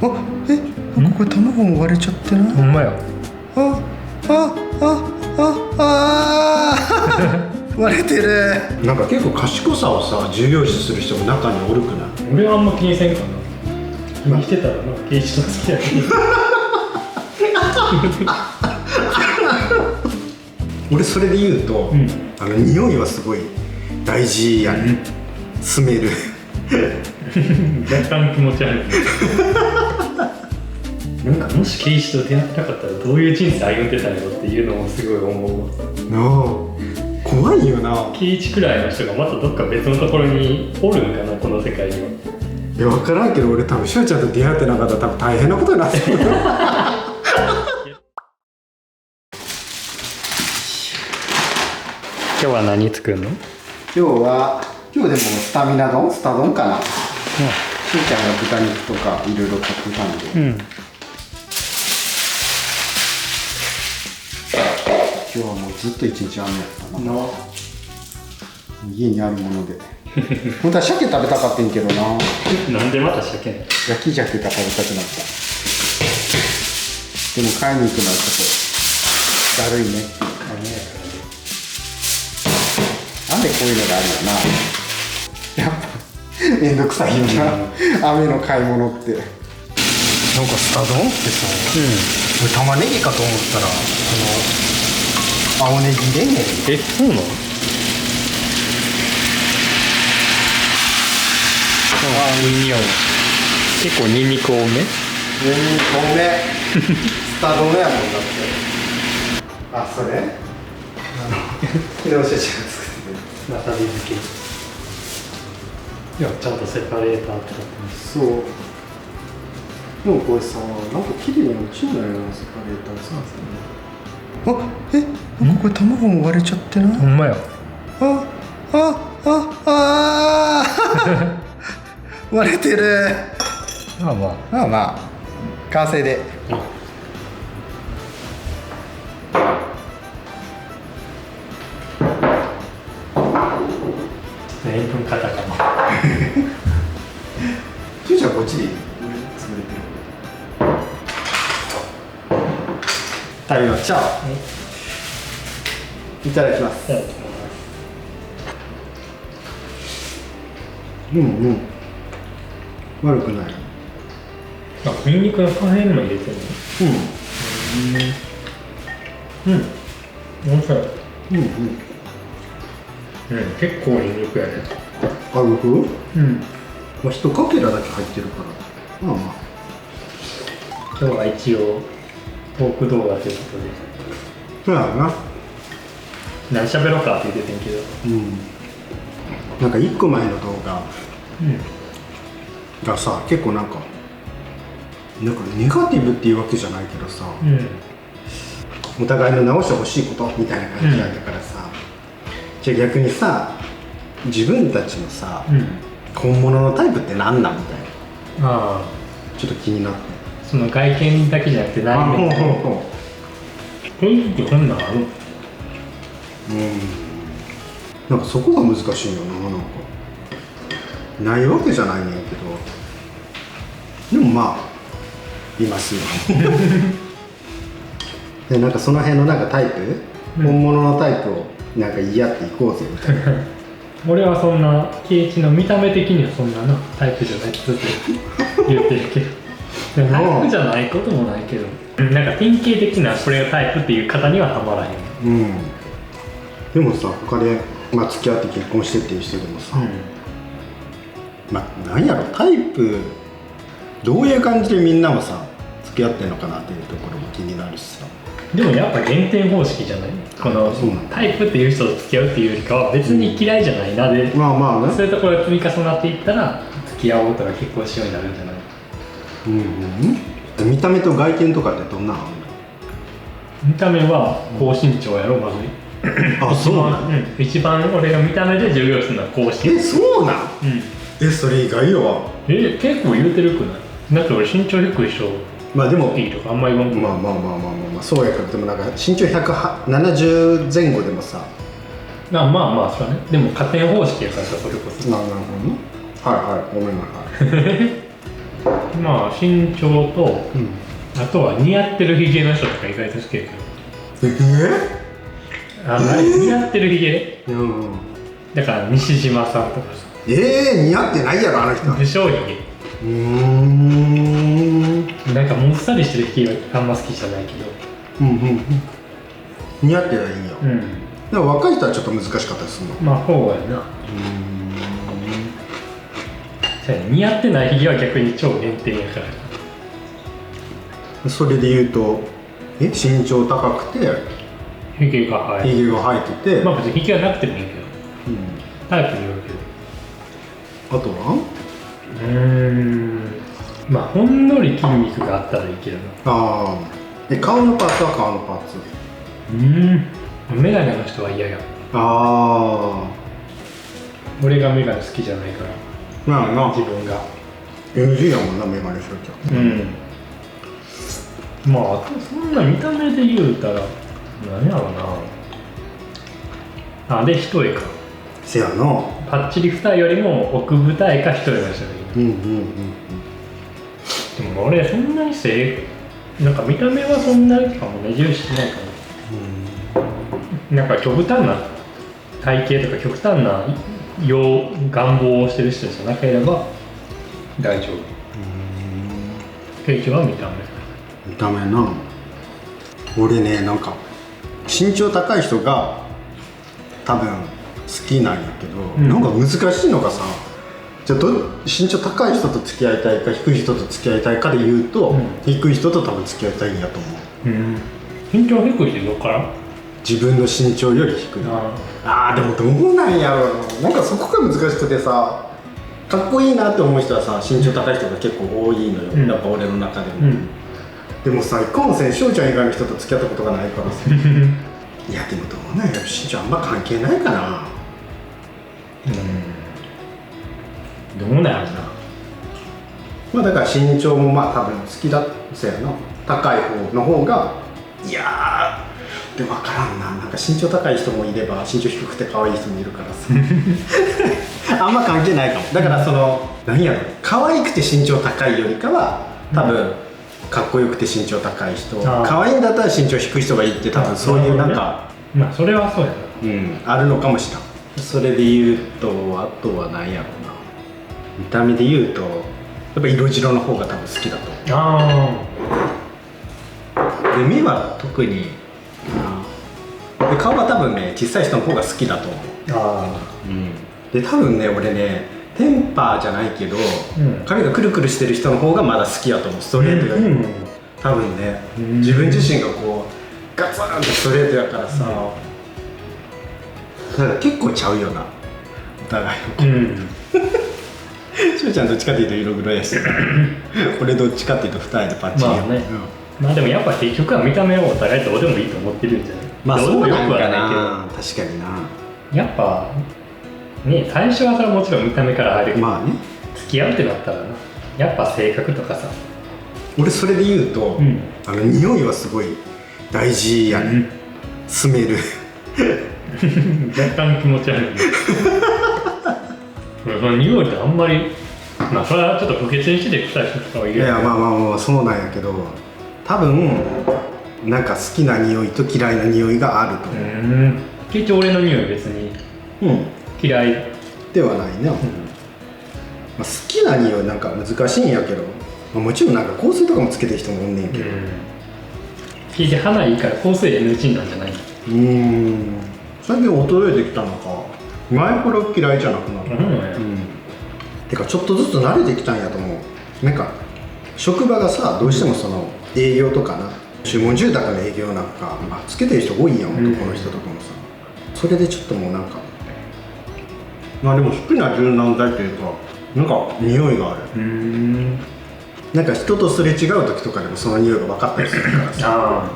なんかこれ卵も割れちゃってない？ほんまや。割れてる。なんか結構賢さをさ重要視する人も中におるくない？俺はあんま気にせんかな。気にしてたらな、ケイチと好きやけど。俺それで言うと、匂いはすごい大事やね、スメル。若干気持ち悪い。なんかもしケイチと出会ってなかったらどういう人生歩んでたんやろっていうのもすごい思うわ。怖いよな。ケイチくらいの人がまたどっか別のところにおるんかな、この世界には。いや分からんけど、俺多分しゅうちゃんと出会ってなかったら多分大変なことになってる。今日は何作るの？今日でもスタ丼かな、しゅうちゃんが豚肉とかいろいろ買ってたんで、今日はもうずっと一日雨やったな。家にあるもので本当は鮭食べたかったんけどな。なんでまた鮭ねん。焼き鮭が食べたくなった。でも買いに行くのはちょっとだるいね。なんでこういうのがあるよな。やっぱめんどくさいよな、雨の買い物って。なんかスタ丼ってさ、俺玉ねぎかと思ったら青ネギ入れんねん。そうなの？いい匂い。結構ニンニク多め？ニンニク多め。スタ丼やもんだって。あ、それ？昨日しゅうちゃんが作ってわさび漬け。いや、ちゃんとセパレーターってなってます。そう。でもこれさ、なんか綺麗に落ちないな、セパレーター。そうですね。なんかこれ卵も割れちゃってない？ほんまや。割れてる。まあまあ完成で。塩分過多かも。しゅうちゃんこっちでいい？潰れてる。食べましょう。いただきます。悪くない。ニンニクの破片も入れてるの？面白い。結構ニンニクやね。ある風？まあ、一かけらだけ入ってるから。まあまあ。今日は一応トーク動画ということで。そうやな。何喋ろうかって言っててんけど。なんか1個前の動画がさ、結構なんかネガティブっていうわけじゃないけどさ、お互いの直してほしいことみたいな感じだったからさ、じゃあ逆にさ、自分たちのさ、本物のタイプって何なんみたいな、ちょっと気になって。その外見だけじゃなくて内面。こういう時こんなんある？なんかそこが難しいよな。なんかないわけじゃないねんけど、でもまあいますよ。でなんかその辺のなんかタイプ、本物のタイプをなんか言い合っていこうぜみたいな。俺はそんなケイチの見た目的にはそんななタイプじゃないってずっと言ってるけど、タイプじゃないこともないけど、なんか典型的なこれがタイプっていう方にははまらへん。でもさ、他で、付き合って結婚してっていう人でもさ、なんやろ、タイプどういう感じでみんなもさ付き合ってんのかなっていうところも気になるしさ。でもやっぱ減点方式じゃない？このタイプっていう人と付き合うっていうよりかは別に嫌いじゃないなで、そういうところが積み重なっていったら付き合おうとか結婚しようになるんじゃない？見た目と外見とかってどんなの？見た目は高身長やろ、まず。一番俺が見た目で重要視するのは高身長。そうなん？それ意外よわ。結構言うてるくない？だって俺身長低い人でもいいとかあんまり言わん。まあそうやけど、でもなんか身長170前後でもさ、そうだね。でも加点方式やからさ、それこそ。なるほどね。ごめんなさい。まあ身長と、あとは似合ってるヒゲの人とか意外と好きやけど。似合ってるヒゲ、だから西島さんとかさ。似合ってないやろあの人。でしょうヒゲ。なんかもっさりしてるヒゲはあんま好きじゃないけど。似合ってないんや。でも若い人はちょっと難しかったりするの。まあそうやな。似合ってないヒゲは逆に超減点やから。それで言うと身長高くてヒゲが生えてて、まあ別にヒゲはなくてもいいけど、タイプによるけど。あとはまあほんのり筋肉があったらいいけどな。顔のパーツは顔のパーツ。メガネの人は嫌や。俺がメガネ好きじゃないから。自分が NG やもんな、メガネしときゃ。まあそんな見た目で言うたら何やろうな。で一重か。せやな。パッチリ二重よりも奥二重か一重の人がいい。でも俺そんなになんか見た目はそんなにかも目印しないかも。なんか極端な体型とか極端な願望をしてる人じゃなければ大丈夫。ケイチは見た目な。俺ね、なんか身長高い人が多分好きなんやけど、なんか難しいのがさ、じゃあ身長高い人と付き合いたいか低い人と付き合いたいかで言うと、低い人と多分付き合いたいんやと思う。身長低いってどっから？自分の身長より低い。でもどうなんやろう。なんかそこが難しくてさ、かっこいいなって思う人はさ、身長高い人が結構多いのよ、やっぱ俺の中でも。でもさ、一個も翔ちゃん以外の人と付き合ったことがないからさいやでもどうなんやろ、身長あんま関係ないかな。どうなんやろな。まあだから身長もまあ多分好きだそうやな。高い方の方が、いやでも分からんな。なんか身長高い人もいれば身長低くて可愛い人もいるからさあんま関係ないかも。だから何やろ、可愛くて身長高いよりかは多分かっこよくて身長高い人、可愛いんだったら身長低い人がいいって、多分そういうなんか、まあそれはそうやな、あるのかもしれん。それで言うと、あとは何やろうな。見た目で言うとやっぱ色白の方が多分好きだと思う。で目は特にで顔は多分ね、小さい人の方が好きだと思う。で多分ね、俺ねテンパーじゃないけど、髪がくるくるしてる人の方がまだ好きやと思う、ストレートよりも。多分ね、自分自身がこうガツンとストレートやからさ、だから結構ちゃうよな、お互いの。しゅうちゃんどっちかっていうと色黒やし俺どっちかっていうと二重でパッチリや。まあでもやっぱ結局は見た目をお互いどうでもいいと思ってるんじゃない？まあそうなんかな、確かにな。やっぱね、最初はそれはもちろん見た目から入るけど、まあね、付き合うってなったらな、やっぱ性格とかさ。俺それで言うと、匂いはすごい大事やね、スメル若干気持ち悪いその匂いってあんまり、まあそれはちょっと不潔にして臭い人とかはいる。いやまあそうなんやけど、多分なんか好きな匂いと嫌いな匂いがあると思う。結局俺の匂い別に嫌いではないな。好きな匂いなんか難しいんやけど、もちろんなんか香水とかもつけてる人もおんねんけど、聞いて鼻いいから香水 NG なんじゃない？最近衰えてきたのか、前から嫌いじゃなくなった。てかちょっとずつ慣れてきたんやと思う。なんか職場がさ、どうしてもその営業とかな、注文住宅の営業なんか、つけてる人多いやん、男の人とかもさ。それでちょっともうなんか、でも好きな柔軟剤っていうか、なんか匂いがある。なんか人とすれ違う時とかでもその匂いが分かったりするからさ。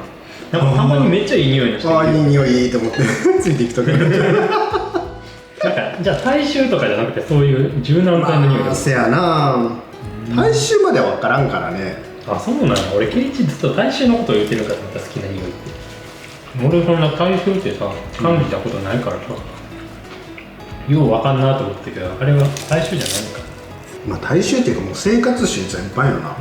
なんかたまにめっちゃいい匂いの人いる。いい匂いと思ってついていくとかなんかじゃあ体臭とかじゃなくて、そういう柔軟剤の匂いが。せやな、体臭までは分からんからね。そうなんや。俺ケイチずっと体臭のことを言ってるかと思った、好きな匂いって。俺そんな体臭ってさ、感じたことないからさ、よう分かんなと思ったけど、あれは体臭じゃないのか。まあ大衆っていうかもう生活習全般よな、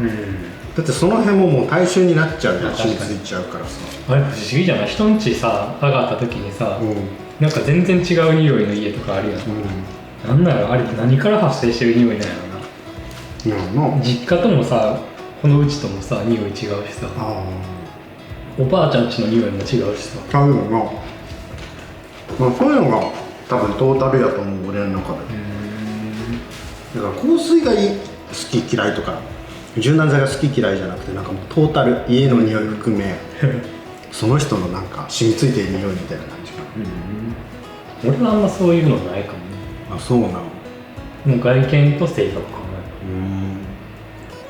だってその辺ももう大衆になっちゃうじゃん、染みついちゃうからさ。あれ不思議じゃない？人んちさ上がった時にさ、なんか全然違う匂いの家とかあるやん、なんならあれって何から発生してる匂いなんやろな。実家ともさこのうちともさ匂い違うしさ、おばあちゃんちの匂いも違うしさ。ちゃうよな。まあそういうのが多分トータルやと思う、俺の中で。だから香水が好き嫌いとか柔軟剤が好き嫌いじゃなくて、なんかもうトータル家の匂い含めその人のなんか染みついてる匂いみたいな感じかな。俺はあんまそういうのないかもね。あ、そうなの。もう外見と性格かな。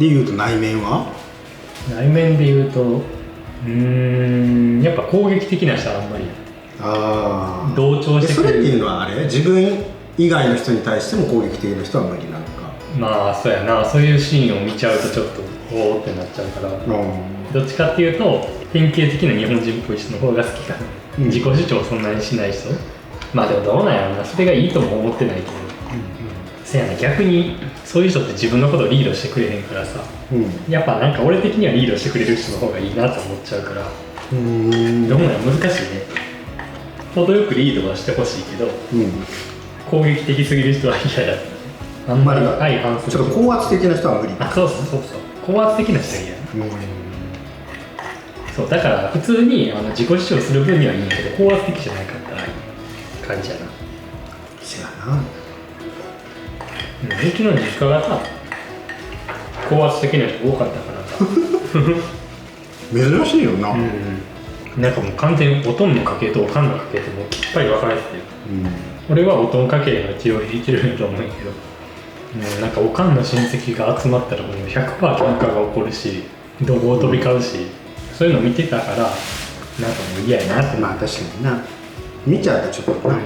でいうと内面は？内面で言うとやっぱ攻撃的な人はあんまり同調してくれる。それっていうのはあれ、自分以外の人に対しても攻撃的な人は無理なのか。まあそうやな、そういうシーンを見ちゃうとちょっとおーってなっちゃうから、どっちかっていうと典型的な日本人っぽい人の方が好きかな、自己主張そんなにしない人。まあでもどうなんやろな、それがいいとも思ってないけど、せやな、逆にそういう人って自分のことをリードしてくれへんからさ、やっぱなんか俺的にはリードしてくれる人の方がいいなと思っちゃうから、どうなんや、難しいね。程よくリードはしてほしいけど、攻撃的すぎる人は嫌だ。あんまり相反する。ちょっと高圧的な人は無理。あ、そう高圧的な人は嫌。そうだから普通に自己主張する分にはいいんやけど、高圧的じゃなかったらいい感じやな。せやな。うちの実家がさ高圧的な人多かったからさ珍しいよな。なんかもう完全におとんの家系とおかんの家系ってもうきっぱり分かれてて、俺はおとん家系が血を引いてると思うんやけど、なんかおかんの親戚が集まったらもう 100% 喧嘩が起こるし、怒号飛び交うし、そういうの見てたからなんかもう嫌やなって。まあ確かにな、見ちゃうとちょっとな、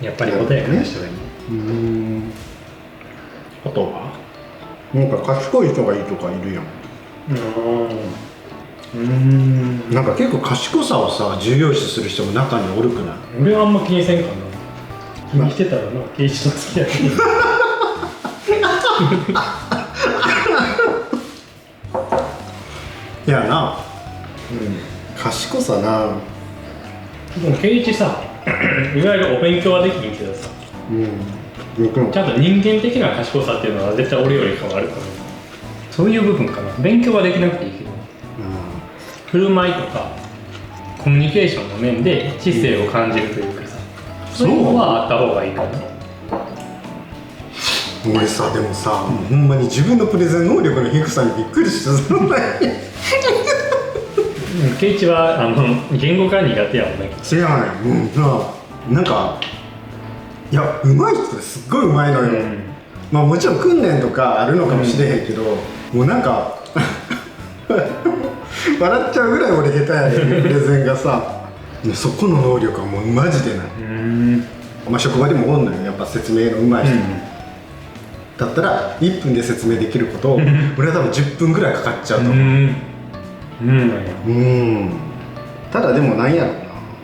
やっぱり穏やかな人がいい。あとはなんか賢い人がいいとかいるやん。なんか結構賢さをさ重要視する人も中におるくない？俺はあんま気にせんかな。気にしてたらな、圭一と付き合いいやな、賢さな。でも圭一さ意外とお勉強はできるけどさ、ちゃんと人間的な賢さっていうのは絶対俺よりかはあるから、そういう部分かな。勉強はできなくていいけど、振る舞いとかコミュニケーションの面で知性を感じるというかさ、そういうのはあった方がいいかな。俺さ、でもさ、ほんまに自分のプレゼン能力の低さにびっくりした。圭一は言語が苦手やもんね。違うね、なんかいや、上手い人ってすっごい上手いのよ、まあもちろん訓練とかあるのかもしれへんけど、もうなんか笑っちゃうぐらい俺下手やねん、プレゼンがさ。そこの能力はもうマジでない。まあ職場でもおんのよ、やっぱ説明の上手い人、だったら1分で説明できることを俺は多分10分ぐらいかかっちゃうと思う。ただでもなんやろ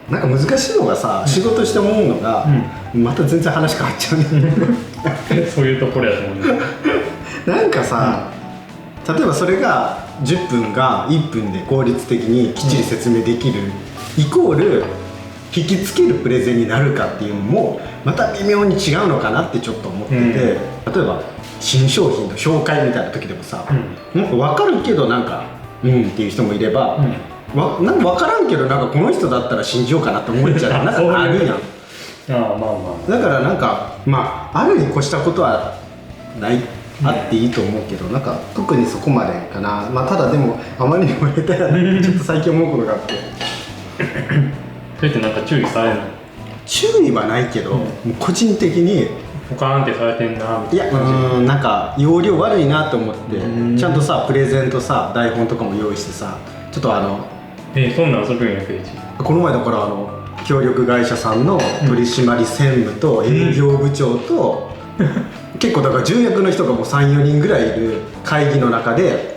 うな、なんか難しいのがさ、仕事して思うのが、また全然話変わっちゃうねそういうところやと思うんだなんかさ、例えばそれが10分が1分で効率的にきっちり説明できる、イコール引きつけるプレゼンになるかっていうのもまた微妙に違うのかなってちょっと思ってて、例えば新商品の紹介みたいな時でもさ、なんか分かるけどなんかっていう人もいれば、なんか分からんけどなんかこの人だったら信じようかなって思っちゃうなんかあるやん。だからなんかまああるに越したことはない、あっていいと思うけど、なんか特にそこまでかな。まあただでもあまりにも下手やなってちょっと最近思うことがあってそれってなんか注意されるの？注意はないけど、もう個人的にポカーンってされてんなみたいな。いや、なんか要領悪いなと思って、ちゃんとさプレゼントさ台本とかも用意してさ、ちょっとそんなん遊ぶんや、圭一。この前だから協力会社さんの取締専務と営業部長と、結構だから重役の人がもう 3,4 人ぐらいいる会議の中で、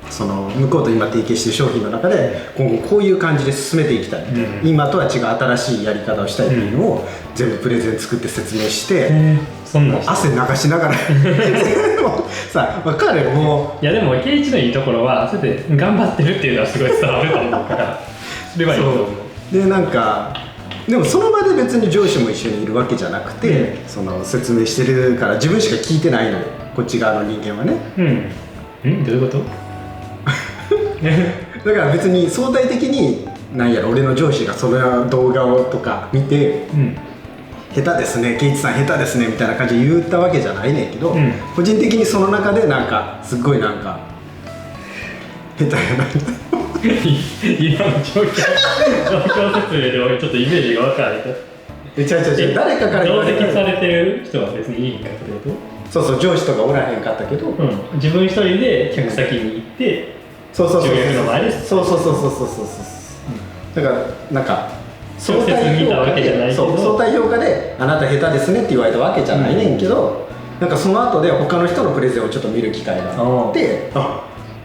その向こうと今提携してる商品の中で今後こういう感じで進めていきたい、今とは違う新しいやり方をしたいっていうのを全部プレゼン作って説明して、そんなん汗流しながらもさ分かるもいやでも圭一のいいところはそうやって頑張ってるっていうのはすごい伝わると思うからそれはいいと思う。でなんかでもその場で別に上司も一緒にいるわけじゃなくて、その説明してるから自分しか聞いてないのよ、こっち側の人間はね。どういうことだから別に相対的になんやろ俺の上司がその動画をとか見て、下手ですね圭一さん下手ですねみたいな感じで言ったわけじゃないねんけど、個人的にその中でなんかすっごいなんか下手やな今の状況説明で俺ちょっとイメージが分からない誰かから言われ同席されてる人は別にいいんかってこと？そう上司とかおらへんかったけど、自分一人で客先に行って、そう従業員の前でそうだからなんか相対評価で相対評価であなた下手ですねって言われたわけじゃないねんけど、なんかその後で他の人のプレゼンをちょっと見る機会があって、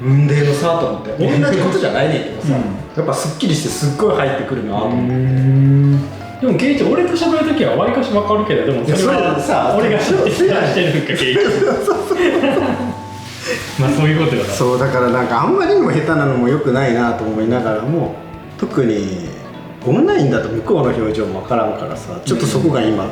運命の差と思って同じことじゃないねんけどさ、やっぱすっきりしてすっごい入ってくるなと思って。でも圭一俺と喋るときはわりかし分かるけど、でもそれはさ俺が知ってしてるんか圭一まあそういうことよな。そうだからなんかあんまりにも下手なのも良くないなと思いながらも、特にオンラインだと向こうの表情も分からんからさ、ちょっとそこが今、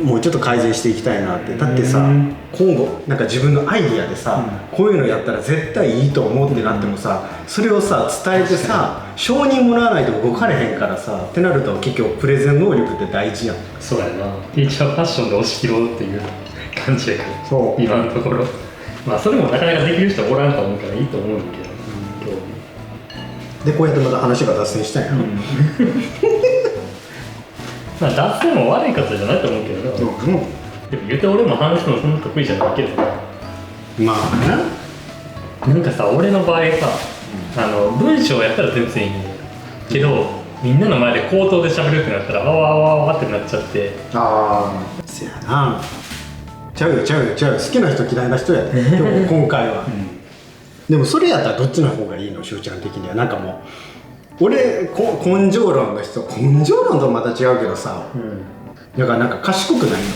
もうちょっと改善していきたいなって。だってさ、今後なんか自分のアイディアでさ、こういうのやったら絶対いいと思うってなってもさ、それをさ伝えてさ承認もらわないと動かれへんからさってなると結局プレゼン能力って大事やん。そうやな、圭一はパッションで押し切ろうっていう感じやから、そう今のところまあそれもなかなかできる人おらんと思うからいいと思うんだけど、でこうやってまた話が脱線したんやろ、まあ脱線も悪いことじゃないと思うけどな、でも言うて俺も話すのそんな得意じゃないけどね。まあね、なんかさ俺の場合さ、文章やったら全然いいんだけど、みんなの前で口頭で喋るってなったらあわってなっちゃって。せやな、ちゃうよ好きな人嫌いな人やで今回は、でもそれやったらどっちの方がいいの？しゅうちゃん的には。なんかもう俺根性論の人、根性論とはまた違うけどさ、だからなんか賢くないの？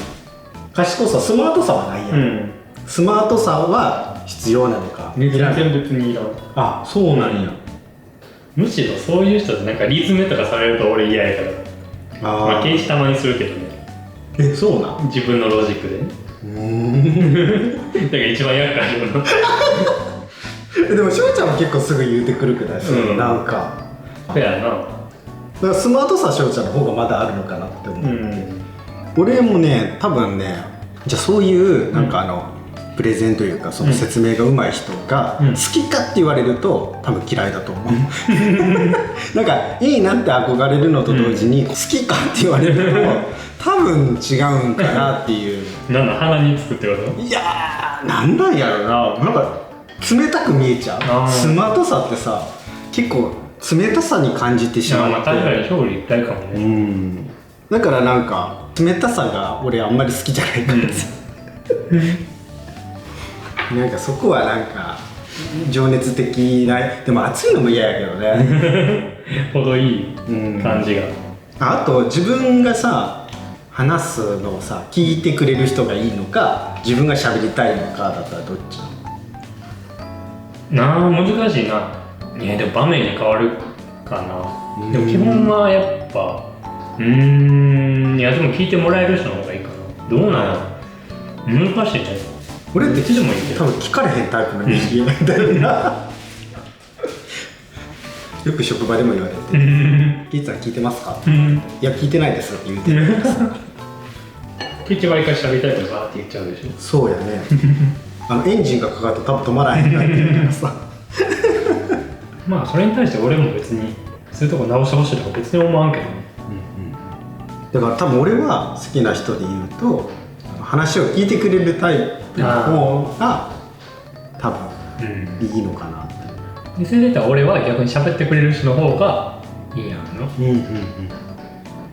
賢さ、スマートさはないやん、スマートさは必要なのか？全然別にいらん。あ、そうなんや、むしろそういう人ってなんかリズムとかされると俺嫌やから。まあ圭一たまにするけどね。そうなん？自分のロジックでね。だから一番厄介よな。でもしゅうちゃんも結構すぐ言うてくるくらいする、なんかそうやな。だからスマートさしゅうちゃんの方がまだあるのかなって思う、俺もね多分ね、じゃあそういうなんかプレゼンというかその説明が上手い人が好きかって言われると多分嫌いだと思う。なんかいいなって憧れるのと同時に好きかって言われると多分違うんかなっていう。なんだ鼻につくってこと？いやーなんなんやろな、なんか冷たく見えちゃう。スマートさってさ結構冷たさに感じてしまう。確かに表裏一体かもね。だからなんか冷たさが俺あんまり好きじゃないからさ、なんかそこはなんか情熱的な、でも熱いのも嫌やけどね。ほどいい感じが、あと自分がさ話すのをさ聞いてくれる人がいいのか自分が喋りたいのかだったらどっち？難しいな。でも場面に変わるかな。でも基本はやっぱいやでも聞いてもらえる人の方がいいかな。どうなの？難しいね。俺ってでも多分聞かれへんタイプの人間みたいな。よく職場でも言われて「キッズさん聞いてますか？」いや聞いてないです」って言うてるからさ。一番一回喋りたいことバーって言っちゃうでしょ。そうやね。エンジンがかかると多分止まらへんなっていうからさ。まあそれに対して俺も別にそういうとこ直してほしいとか別に思わんけどね。だから多分俺は好きな人で言うと話を聞いてくれるタイプの方が多分いいのかなって。でそれで言ったら俺は逆に喋ってくれる人の方がいいやんの。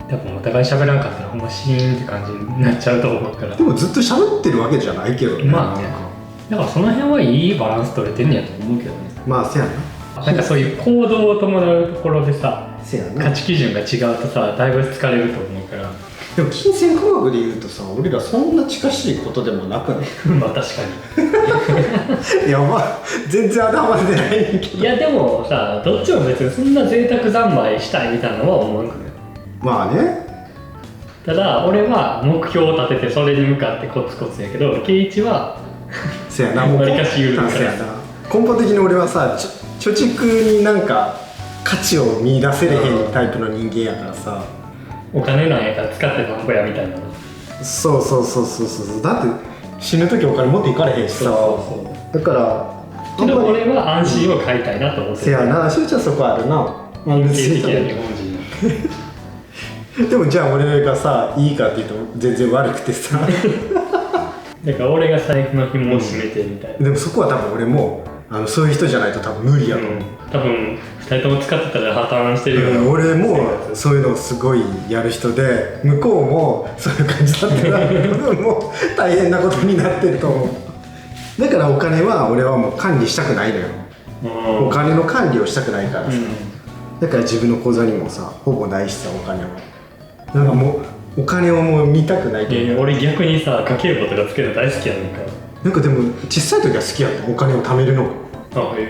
多分お互い喋らんかったらほんまシーンって感じになっちゃうと思うから。でもずっと喋ってるわけじゃないけどね。まあね、だからその辺はいいバランス取れてんねやと思うけどね。まあせやな。なんかそういう行動を伴うところでさ、価値基準が違うとさだいぶ疲れると思うから。でも金銭感覚で言うとさ、俺らそんな近しいことでもなくない？まあ確かやば、全然当てはまってないねんけど。に。いやでもさ、どっちも別にそんな贅沢三昧したいみたいなのは思わんくない。まあね。ただ俺は目標を立ててそれに向かってコツコツやけど、圭一はせやな、もうわりかし緩いからせやな。根本的に俺はさ、貯蓄になんか価値を見出せれへんタイプの人間やからさ、お金なんやから使ってなんぼやみたいな。そうだって死ぬ時お金持っていかれへんしさ、だからけど俺は安心を買いたいなと思ってて。せやな、しゅうちゃんそこあるな。典型的な日本人。でもじゃあ俺がさ、いいかっていうと全然悪くてさだから俺が財布の紐を締めてみたいな。でもそこは多分俺もそういう人じゃないと多分無理やと思う、多分2人とも使ってたら破綻してるような、俺もそういうのをすごいやる人で、向こうもそういう感じだったら多分もう大変なことになってると思う。だからお金は俺はもう管理したくないのよ。お金の管理をしたくないからさ、だから自分の口座にもさほぼないしさ、お金はなんかもうお金をもう見たくないというか。俺逆にさ、家計簿とかつけるの大好きやねんか。なんかでも小さい時は好きやった、お金を貯めるのが。あ、へい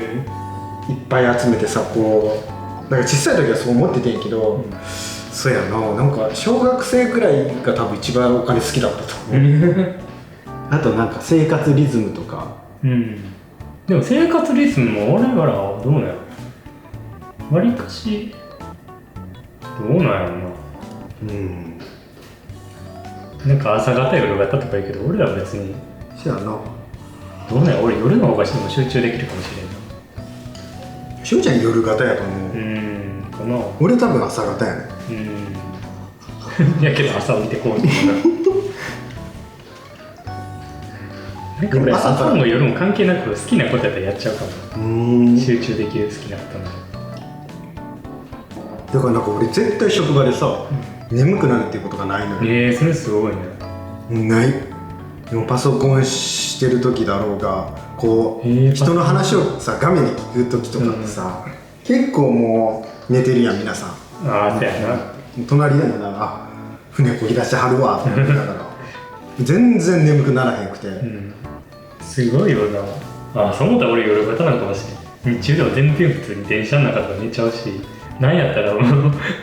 っぱい集めてさ、こうなんか小さい時はそう思っててんけど、そうやな、なんか小学生くらいが多分一番お金好きだったと思うあとなんか生活リズムとか、でも生活リズムも俺らはどうなんやろ。わりかしどうなんやろな。なんか朝方夜方とか言うけど、俺らは別にそうやな。どうなんや。俺夜の方がしても集中できるかもしれんな。しゅうちゃん夜型やと思う。かな。俺多分朝型やねやけど朝起きてこうってなんか俺朝も夜も関係なく好きなことやったらやっちゃうかも。集中できる好きなことなだからなんか俺絶対職場でさ、眠くなるっていうことがないのよ。それすごいね。ない。でもパソコンしてる時だろうが、こう人の話をさ画面で聞く時とかってさ、結構もう寝てるやん皆さん。ああ、そうやな。隣でもなんか船こぎ出してはるわと思ってたから全然眠くならへんくて、すごいよな。あ、そう思ったら俺夜型なんかもしれん。日中でも全然普通に電車の中とか寝ちゃうし、なんやったら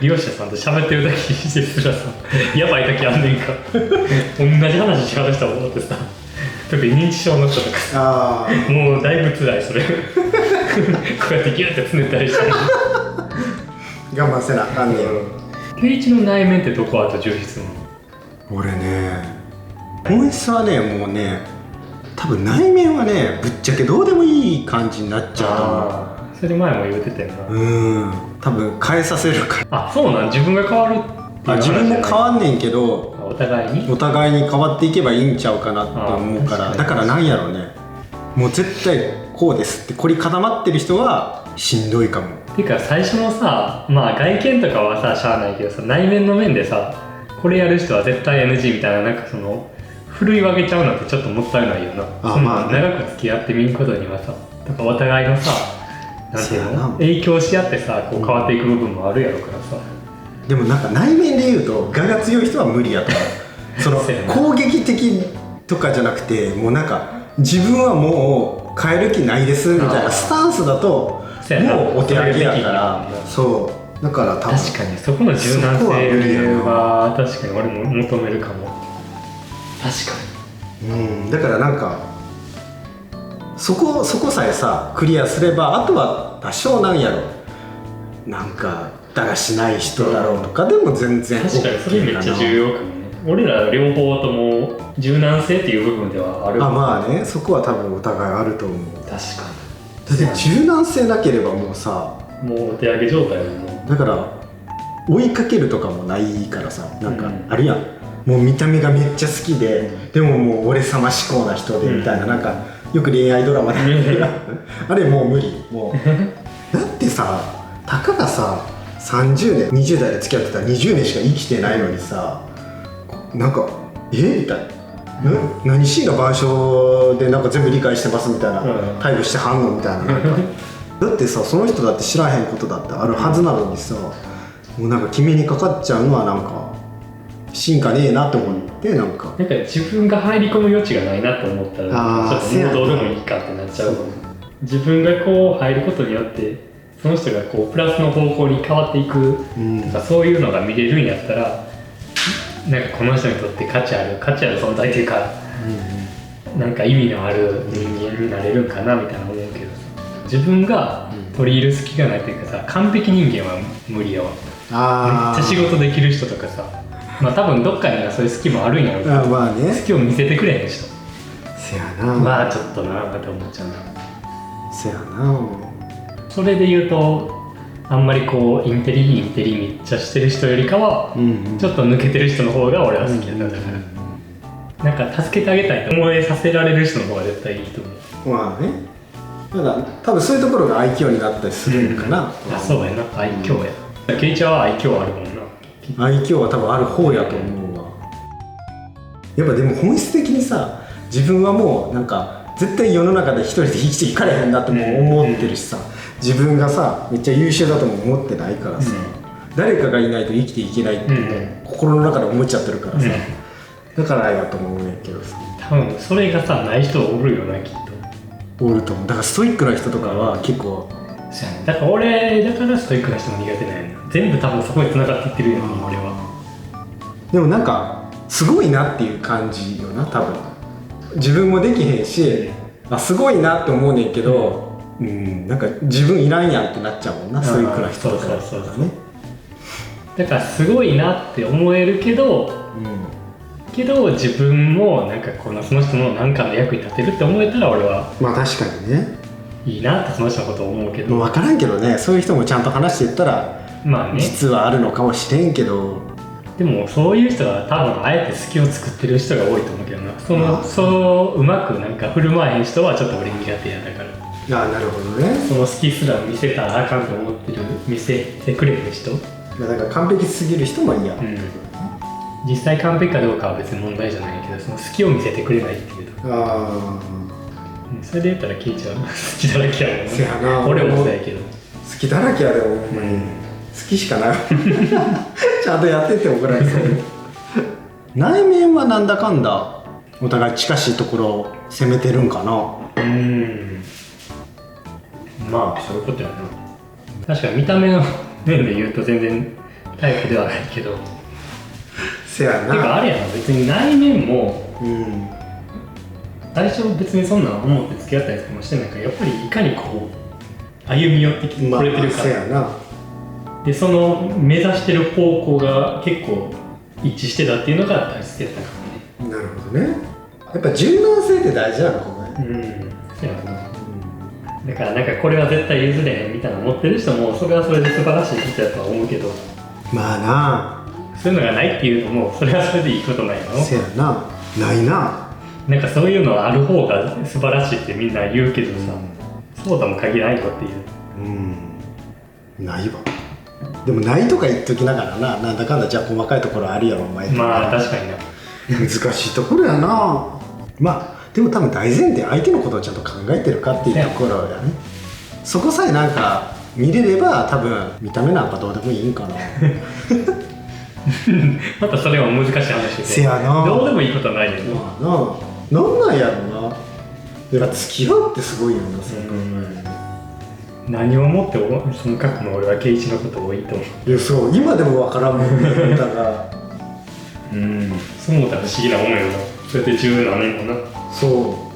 利用者さんと喋ってるだけですらさ、やばい時あんねんか同じ話し話したと思ってさ、特に認知症の人とかさ、もうだいぶ辛いそれこうやってギュッてつねったりして我慢せなあかんねん。圭一の内面ってどこあと充実するの？俺ね、本質はね、もうね、多分内面はね、ぶっちゃけどうでもいい感じになっちゃうと思う。それ前も言うてたよな。多分変えさせるから。あ、そうなん。自分が変わるっていう話じゃない。自分も変わんねんけど、お互いに変わっていけばいいんちゃうかなって思うから。だからなんやろうね、もう絶対こうですって凝り固まってる人はしんどいかも。ていうか最初のさ、まあ外見とかはさしゃあないけどさ、内面の面でさ、これやる人は絶対 NG みたいな、なんかそのふるい分けちゃうのってちょっともったいないよな。まあ長く付き合ってみることにはさ、とかお互いのさ、なんていうの、影響し合ってさ、こう変わっていく部分もあるやろからさ。でもなんか内面で言うと我が強い人は無理やと思うその攻撃的とかじゃなくて、もうなんか自分はもう変える気ないですみたいなスタンスだともうお手上げやから。そうだから多分確かにそこの柔軟性は確かに俺も求めるかも。確かに。だからなんかそこさえさクリアすれば、あとは多少なんやろ、なんかだらしない人だろうとかでも全然 OK。 確かにそれめっちゃ重要かもね。俺ら両方とも柔軟性っていう部分ではある。まあね、そこは多分お互いあると思う。確かに。だって柔軟性なければもうさ、もうお手上げ状態だもん。だから追いかけるとかもないからさ、なんかあるやん、もう見た目がめっちゃ好きで、でももう俺様志向な人でみたいな、なんかよく恋愛ドラマであれもう無理。もうだってさ、たかがさ30年20代で付き合ってたら20年しか生きてないのにさ、なんかみたいな、何真の万象でなんか全部理解してますみたいな態度してはんのみたいな、なんかだってさ、その人だって知らへんことだってあるはずなのにさ、もうなんか決めにかかっちゃうのはなんか進化ねえなと思ってなんか自分が入り込む余地がないなと思ったらちょっともうどうでもいいかってなっちゃう。自分がこう入ることによってその人がこうプラスの方向に変わっていくとか、そういうのが見れるんやったらなんかこの人にとって価値ある存在というか、なんか意味のある人間になれるんかなみたいな思うけどさ、自分が取り入れる隙がないというかさ、完璧人間は無理やわ。めっちゃ仕事できる人とかさ、まあ多分どっかにはそういう好きもあるんやろうけど、まあね、好きを見せてくれへん人せやな、まあちょっとなって思っちゃうな。せやな。それで言うとあんまりこうインテリめっちゃしてる人よりかは、ちょっと抜けてる人の方が俺は好きだから、なんか助けてあげたいと思いさせられる人の方が絶対いいと思う。まあね、ただ多分そういうところが愛嬌になったりするのかな、そうやな、愛嬌や。ケイちゃんは愛嬌あるもんな。愛嬌は多分ある方やと思うわ。やっぱでも本質的にさ、自分はもうなんか絶対世の中で一人で生きていかれへんなっても思ってるしさ、自分がさめっちゃ優秀だとも思ってないからさ、誰かがいないと生きていけないってもう心の中で思っちゃってるからさ、だからやと思うねんけどさ、多分それがさない人おるよな、きっと。おると思う。だからストイックな人とかは結構、だから俺だからストイックな人も苦手なんやな。全部多分そこに繋がっていってるよね、俺は。でもなんかすごいなっていう感じよな、多分。自分もできへんし、すごいなって思うねんけど、なんか自分いらんやんってなっちゃうもんな、ストイックな人とかね。だからすごいなって思えるけど、自分もなんかその人の何かの役に立てるって思えたら俺はまあ確かにね、いいなってその人のことを思うけど、もう分からんけどね、そういう人もちゃんと話していったら、まあね、実はあるのかもしれんけど、でもそういう人は多分あえて隙を作ってる人が多いと思うけどな。そううまくなんか振る舞えへん人はちょっと俺苦手やだから。なるほどね。その好きすら見せたらあかんと思ってる、見せてくれる人、だから完璧すぎる人も嫌、実際完璧かどうかは別に問題じゃないけど、その好きを見せてくれないっていうと、それで言ったらケイちゃん好きだらけやもんね。せやな、俺もそうやけど好きだらけやでもほんまに、好きしかないちゃんとやってって怒られそう内面はなんだかんだお互い近しいところを攻めてるんかな。まあそういうことやな。確かに見た目の面で言うと全然タイプではないけど、せやな。てかあれやな、別に内面も、最初別にそんなの思って付き合ったりとかもしてないから、やっぱりいかにこう歩み寄ってきてくれてるか、せやな。でその目指してる方向が結構一致してたっていうのが大切やったからね。なるほどね。やっぱ柔軟性って大事なのかもね。そうやな。だからなんかこれは絶対譲れへんみたいな思ってる人もそれはそれで素晴らしいことやとは思うけど、まあな、そういうのがないっていうのもそれはそれでいいことないの。せやな、ないな。なんかそういうのはある方が素晴らしいってみんな言うけどさ、そうとも限らないよっていう。ないわ。でもないとか言っときながらな、なんだかんだじゃあ細かいところあるやろお前。まあ確かにな。難しいところやな。まあでも多分大前提相手のことをちゃんと考えてるかっていうところやね。そこさえなんか見れれば多分見た目なんかどうでもいいんかなまたそれは難しい話で、せやな、どうでもいいことはないよね。まあな、なんなんやろな。だから付き合うってすごいよな、そう考える。何をもってその過去の俺は圭一のことをいいと思う。いや、そう、今でもわからんもんねだからそう思ったら不思議なもんよな。そうやって十何年もな。そ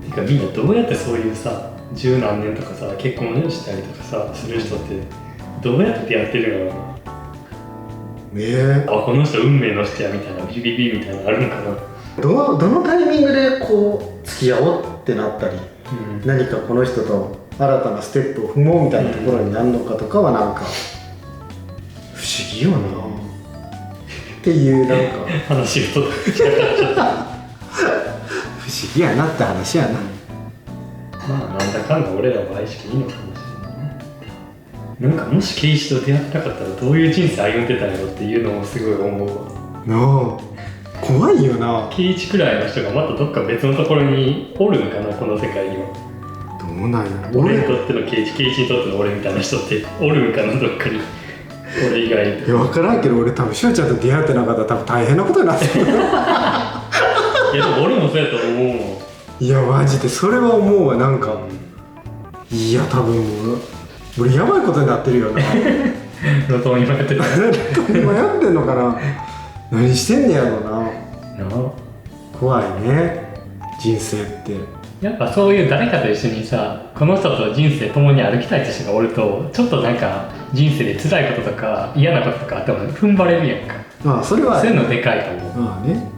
うてかみんなどうやってそういうさ十何年とかさ結婚したりとかさする人ってどうやってやってるのかな。ね、この人運命の人やみたいなビビビみたいなのあるんかな。どのタイミングでこう付き合おうってなったり、何かこの人と新たなステップを踏もうみたいなところになるのかとかはなんか不思議よなっていうなんか話がと不思議やなって話やな。まあなんだかんだ俺らは愛しくいいのかもしれないね。なんかもし圭一と出会ってなかったらどういう人生歩んでたんやろっていうのもすごい思うわなあ、怖いよな。圭一くらいの人がまたどっか別のところにおるのかな、この世界には。どうなんやろ。俺にとっての圭一にとっての俺みたいな人っておるんかな、どっかに。俺以外いや分からんけど、俺多分しゅうちゃんと出会ってなかったら多分大変なことになってるいやでも俺もそうやと思うもん。いやマジでそれは思うわ。なんかいや多分もう俺やばいことになってるよな路頭に迷ってた今やってんのかな。何してんねやろな。な怖いね人生って。やっぱそういう誰かと一緒にさ、この人と人生共に歩きたいって人がおると、ちょっとなんか人生で辛いこととか嫌なこととかあっても踏ん張れるやんか。まあそれはそういうのでかいと思う。まあね、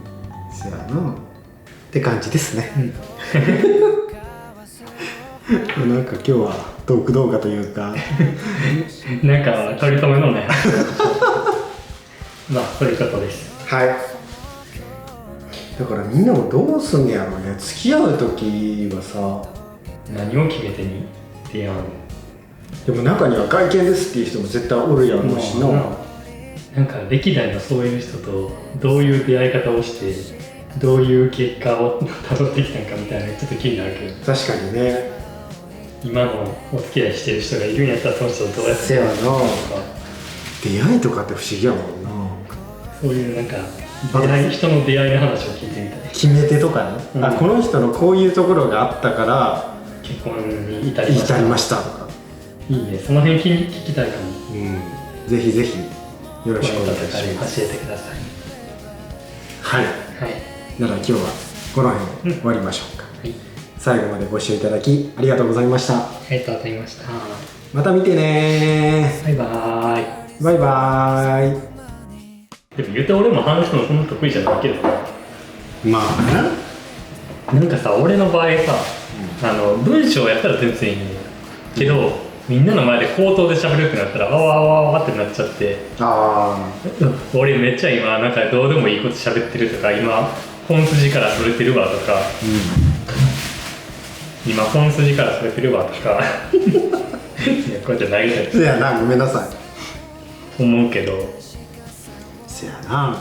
そやなって感じですね、なんか今日はトーク動画というかなんか取り留めのないまあそういうことです。はい。だからみんなもどうすんねやろうね。付き合う時はさ、何を決め手に出会うの。でも中には外見ですっていう人も絶対おるやろうしな、なんか歴代のそういう人とどういう出会い方をしてどういう結果をたどってきたんかみたいなちょっと気になるけど、確かにね。今のお付き合いしてる人がいるんやったらその人とどうやってせやな、とか出会いとかって不思議やもんな。そういうなんか人の出会いの話を聞いてみたい。決め手とかね、あこの人のこういうところがあったから結婚に至りましたとか。いいね、その辺聞きたいかも。ぜひぜひよろしくお願いします。教えてください。はい、はい、なら今日はこの辺で終わりましょうか、はい、最後までご視聴いただきありがとうございました。ありがとうございました。また見てね。バイバーイ。バイバーイ。でも言うて俺も話すのそんな得意じゃないけどな。まあなんかさ、俺の場合さ、文章やったら全然いいねんけど、みんなの前で口頭で喋るってなったらわわわわってなっちゃって、俺めっちゃ今なんかどうでもいいこと喋ってるとか、今本筋からそれてるわとか、今本筋からそれてるわとかこうやって投げたりせやな、ごめんなさい。思うけど、せやな。